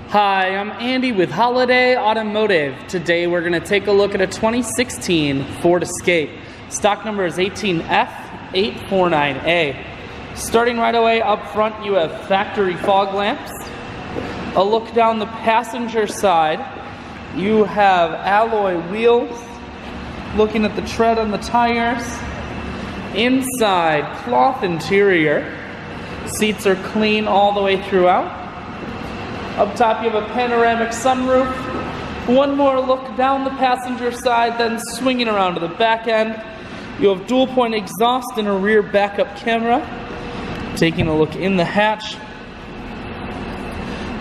Hi, I'm Andy with Holiday Automotive. Today we're going to take a look at a 2016 Ford Escape. Stock number is 18F849A. Starting right away up front, you have factory fog lamps. A look down the passenger side, you have alloy wheels. Looking at the tread on the tires. Inside, cloth interior. Seats are clean all the way throughout. Up top you have a panoramic sunroof. One more look down the passenger side, then swinging around to the back end. You have dual point exhaust and a rear backup camera. Taking a look in the hatch.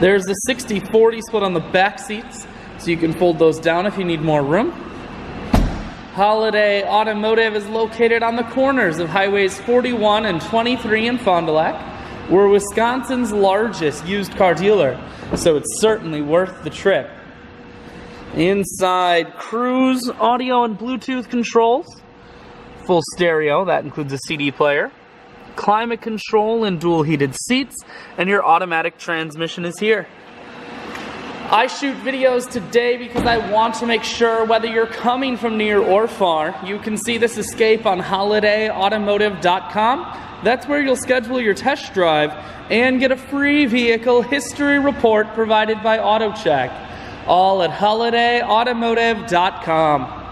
There's the 60/40 split on the back seats, so you can fold those down if you need more room. Holiday Automotive is located on the corners of Highways 41 and 23 in Fond du Lac. We're Wisconsin's largest used car dealer, so it's certainly worth the trip. Inside, cruise, audio and Bluetooth controls, full stereo, that includes a CD player, climate control and dual heated seats, and your automatic transmission is here. I shoot videos today because I want to make sure whether you're coming from near or far, you can see this Escape on holidayautomotive.com. That's where you'll schedule your test drive and get a free vehicle history report provided by AutoCheck. All at holidayautomotive.com.